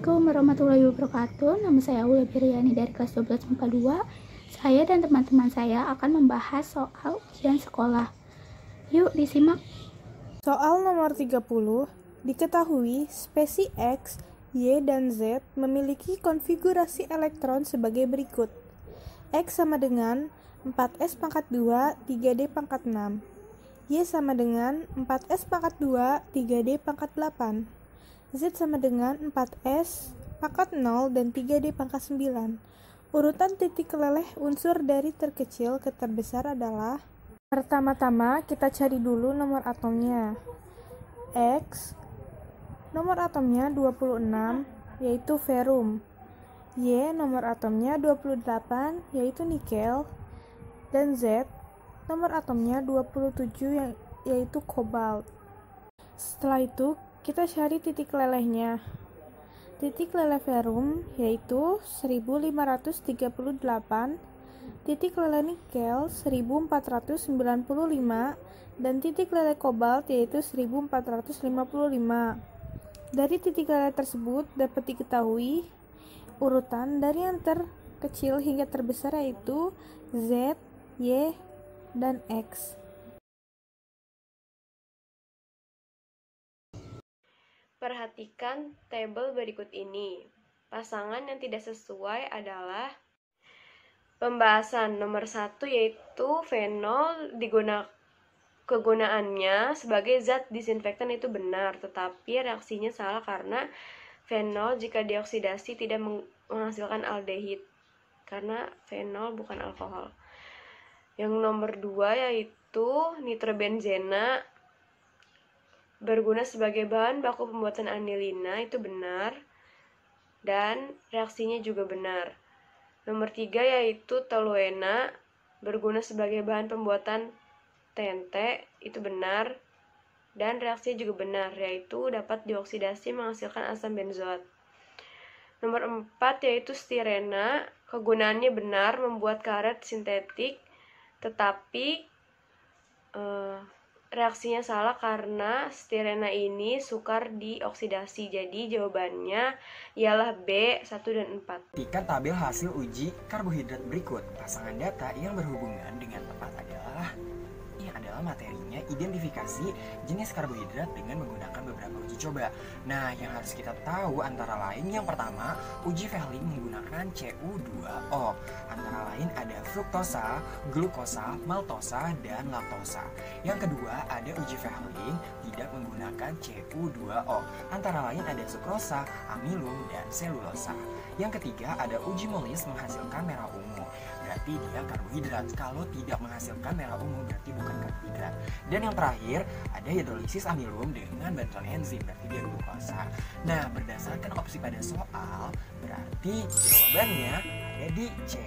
Assalamualaikum warahmatullahi wabarakatuh. Nama saya Aulia Biryani dari kelas 12 MIPA 2. Saya dan teman-teman saya akan membahas soal ujian sekolah. Yuk disimak. Soal nomor 30, diketahui spesies X, Y, dan Z memiliki konfigurasi elektron sebagai berikut. X sama dengan 4S pangkat 2, 3D pangkat 6. Y sama dengan 4S pangkat 2, 3D pangkat 8. Z sama dengan 4S pangkat 0 dan 3D pangkat 9. Urutan titik keleleh unsur dari terkecil ke terbesar adalah: pertama-tama kita cari dulu nomor atomnya. X, nomor atomnya 26, yaitu ferum. Y, nomor atomnya 28, yaitu nikel. Dan Z, nomor atomnya 27, yaitu kobalt. Setelah itu, kita cari titik lelehnya. Titik leleh ferum yaitu 1538, titik leleh nikel 1495, dan titik leleh kobalt yaitu 1455. Dari titik leleh tersebut dapat diketahui urutan dari yang terkecil hingga terbesar yaitu Z, Y, dan X. Perhatikan tabel berikut ini. Pasangan yang tidak sesuai adalah pembahasan nomor 1 yaitu fenol kegunaannya sebagai zat disinfektan itu benar, tetapi reaksinya salah karena fenol jika dioksidasi tidak menghasilkan aldehid karena fenol bukan alkohol. Yang nomor 2 yaitu nitrobenzena berguna sebagai bahan baku pembuatan anilina itu benar dan reaksinya juga benar. Nomor 3 yaitu toluena berguna sebagai bahan pembuatan TNT itu benar dan reaksinya juga benar, yaitu dapat dioksidasi menghasilkan asam benzoat. Nomor 4 yaitu stirena, kegunaannya benar membuat karet sintetik, tetapi reaksinya salah karena stirena ini sukar dioksidasi. Jadi jawabannya ialah B, 1 dan 4. Perhatikan tabel hasil uji karbohidrat berikut. Pasangan data yang berhubungan dengan tepat adalah materinya identifikasi jenis karbohidrat dengan menggunakan beberapa uji coba. Nah, yang harus kita tahu antara lain yang pertama, uji Fehling menggunakan CU2O. Antara lain ada fruktosa, glukosa, maltosa, dan laktosa. Yang kedua, ada uji Fehling tidak menggunakan CU2O. Antara lain ada sukrosa, amilum, dan selulosa. Yang ketiga, ada uji Molis menghasilkan merah ungu. Berarti dia karbohidrat. Kalau tidak menghasilkan merah ungu berarti bukan karbohidrat. Dan yang terakhir ada hidrolisis amilum dengan bantuan enzim, berarti dia glukosa. Nah, berdasarkan opsi pada soal berarti jawabannya ada di C.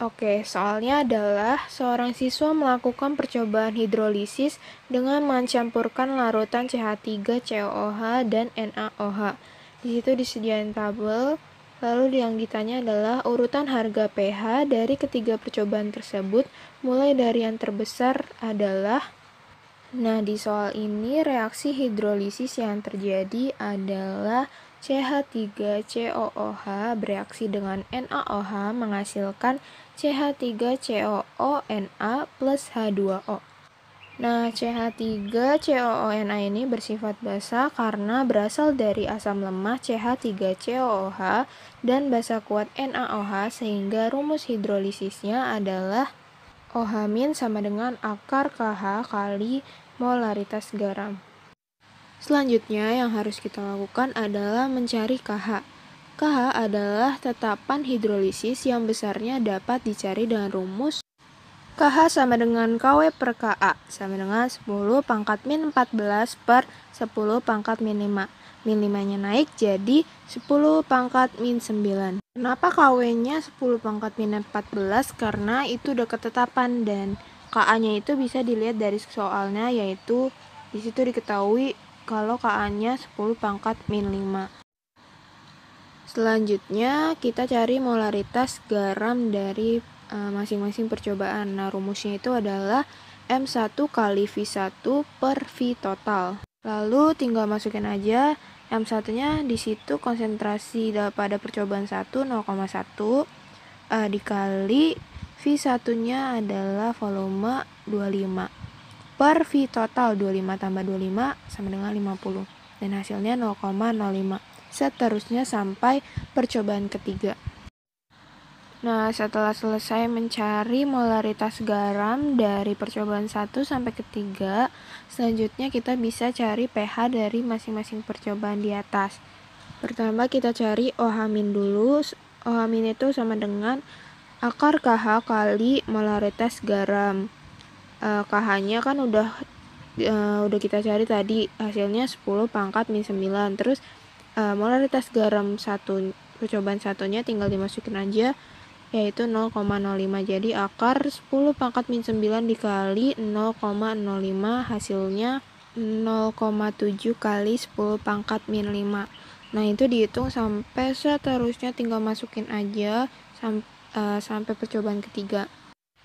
Oke, soalnya adalah seorang siswa melakukan percobaan hidrolisis dengan mencampurkan larutan CH3COOH dan NaOH. Di situ disediakan tabel, lalu yang ditanya adalah urutan harga pH dari ketiga percobaan tersebut, mulai dari yang terbesar adalah. Nah, di soal ini reaksi hidrolisis yang terjadi adalah CH3COOH bereaksi dengan NaOH menghasilkan CH3COONa plus H2O. Nah, CH3COONa ini bersifat basa karena berasal dari asam lemah CH3COOH dan basa kuat NaOH, sehingga rumus hidrolisisnya adalah OH- sama dengan akar KH kali molaritas garam. Selanjutnya yang harus kita lakukan adalah mencari KH. KH adalah tetapan hidrolisis yang besarnya dapat dicari dengan rumus KH sama dengan KW per KA sama dengan 10 pangkat min 14 per 10 pangkat min 5. Min 5-nya naik jadi 10 pangkat min 9. Kenapa KW-nya 10 pangkat min 14? Karena itu udah ketetapan dan KA-nya itu bisa dilihat dari soalnya, yaitu disitu diketahui kalau KA-nya 10 pangkat min 5. Selanjutnya kita cari molaritas garam dari masing-masing percobaan. Nah, rumusnya itu adalah M1 kali V1 per V total. Lalu tinggal masukin aja M1-nya di situ, konsentrasi pada percobaan 1 0,1 dikali V1-nya adalah volume 25 per V total 25 tambah 25 sama dengan 50 dan hasilnya 0,05. Seterusnya sampai percobaan ketiga. Nah, setelah selesai mencari molaritas garam dari percobaan 1 sampai ketiga, selanjutnya kita bisa cari pH dari masing-masing percobaan di atas. Pertama kita cari OH- dulu. OH- itu sama dengan akar KH kali molaritas garam. KH-nya kan udah kita cari tadi, hasilnya 10 pangkat min 9. Terus molaritas garam percobaan satunya tinggal dimasukin aja, yaitu 0,05. Jadi akar 10 pangkat min 9 dikali 0,05 hasilnya 0,7 kali 10 pangkat min 5. Nah, itu dihitung sampai seterusnya, tinggal masukin aja sampai percobaan ketiga.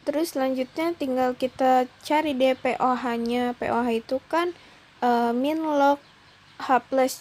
Terus selanjutnya tinggal kita cari deh pOH-nya. pOH itu kan min log H+,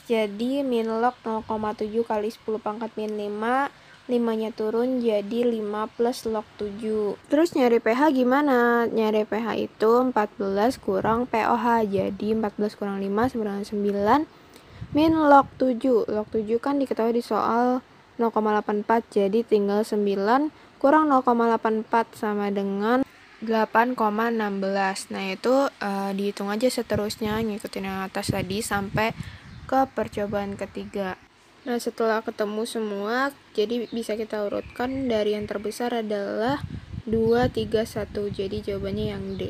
jadi min log 0,7 kali 10 pangkat min 5. 5-nya turun jadi 5 plus log 7. Terus nyari pH gimana? Nyari pH itu 14 kurang pOH. Jadi 14 kurang 5 sama dengan 9 min log 7. Log 7 kan diketahui di soal 0,84. Jadi tinggal 9 kurang 0,84 sama dengan 8,16. Nah, itu dihitung aja seterusnya, ngikutin yang atas tadi sampai ke percobaan ketiga. Nah, setelah ketemu semua, jadi bisa kita urutkan dari yang terbesar adalah 2, 3, 1. Jadi jawabannya yang D.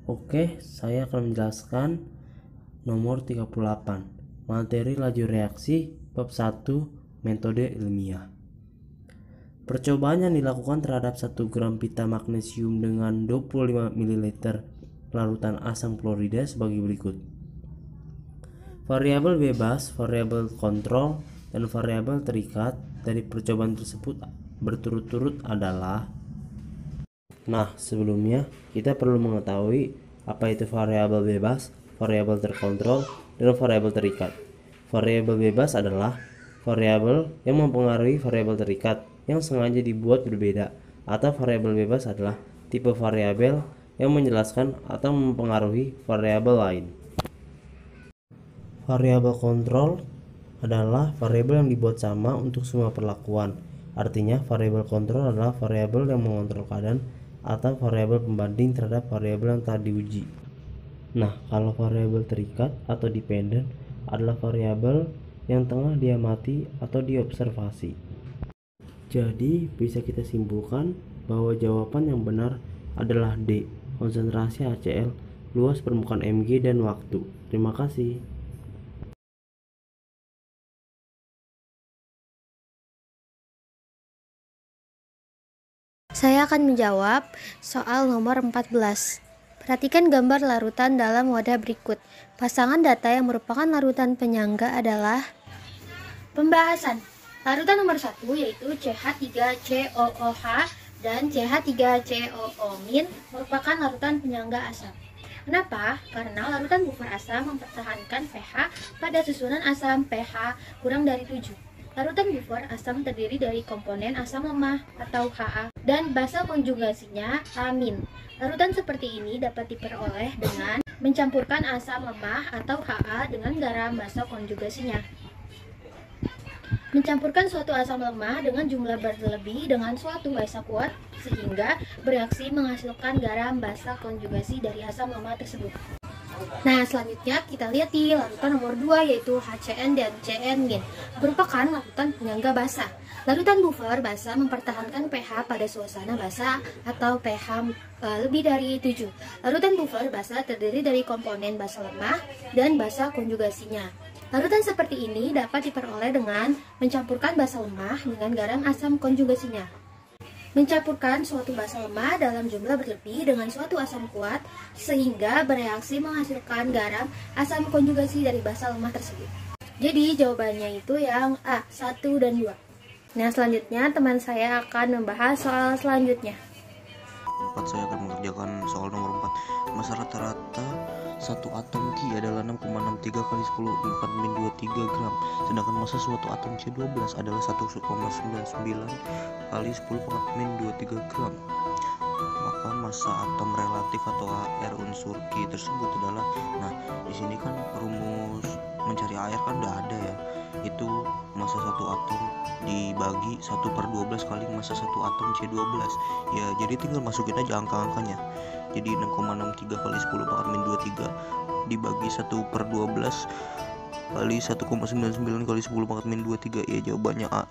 Oke, saya akan menjelaskan nomor 38. Materi laju reaksi bab 1 metode ilmiah. Percobaan yang dilakukan terhadap 1 gram pita magnesium dengan 25 ml larutan asam klorida sebagai berikut. Variabel bebas, variabel kontrol, dan variabel terikat dari percobaan tersebut berturut-turut adalah. Nah, sebelumnya kita perlu mengetahui apa itu variabel bebas, variabel terkontrol, dan variabel terikat. Variabel bebas adalah variabel yang mempengaruhi variabel terikat yang sengaja dibuat berbeda, atau variabel bebas adalah tipe variabel yang menjelaskan atau mempengaruhi variabel lain. Variabel kontrol adalah variabel yang dibuat sama untuk semua perlakuan. Artinya, variabel kontrol adalah variabel yang mengontrol keadaan atau variabel pembanding terhadap variabel yang telah diuji. Nah, kalau variabel terikat atau dependent adalah variabel yang tengah diamati atau diobservasi. Jadi, bisa kita simpulkan bahwa jawaban yang benar adalah D, konsentrasi HCl, luas permukaan Mg, dan waktu. Terima kasih. Saya akan menjawab soal nomor 14. Perhatikan gambar larutan dalam wadah berikut. Pasangan data yang merupakan larutan penyangga adalah pembahasan. Larutan nomor 1 yaitu CH3COOH dan CH3COO- merupakan larutan penyangga asam. Kenapa? Karena larutan buffer asam mempertahankan pH pada susunan asam pH kurang dari 7. Larutan buffer asam terdiri dari komponen asam lemah atau Ha dan basa konjugasinya amin. Larutan seperti ini dapat diperoleh dengan mencampurkan asam lemah atau Ha dengan garam basa konjugasinya. Mencampurkan suatu asam lemah dengan jumlah berlebih dengan suatu basa kuat sehingga bereaksi menghasilkan garam basa konjugasi dari asam lemah tersebut. Nah, selanjutnya kita lihat di larutan nomor 2 yaitu HCN dan CN- merupakan larutan penyangga basa. Larutan buffer basa mempertahankan pH pada suasana basa atau pH lebih dari 7. Larutan buffer basa terdiri dari komponen basa lemah dan basa konjugasinya. Larutan seperti ini dapat diperoleh dengan mencampurkan basa lemah dengan garam asam konjugasinya. Mencampurkan suatu basa lemah dalam jumlah berlebih dengan suatu asam kuat sehingga bereaksi menghasilkan garam asam konjugasi dari basa lemah tersebut. Jadi jawabannya itu yang A, 1 dan 2. Nah, selanjutnya teman saya akan membahas soal selanjutnya. 4. Saya akan mengerjakan soal nomor 4. Masa rata-rata satu atom Ki adalah 6,63 kali 10 4 min 23 gram. Sedangkan masa suatu atom C12 adalah 1,99 kali 10 pangkat min 23 gram. Maka masa atom relatif atau AR unsur Ki tersebut adalah, nah di sini kan rumus mencari AR kan udah ada ya. Itu masa satu atom dibagi 1/12 kali masa satu atom C12 ya, jadi tinggal masukin aja angka-angkanya. Jadi 6,63 kali 10 pangkat min 23 dibagi 1/12 kali 1,99 kali 10 pangkat min 23, ya jawabannya A.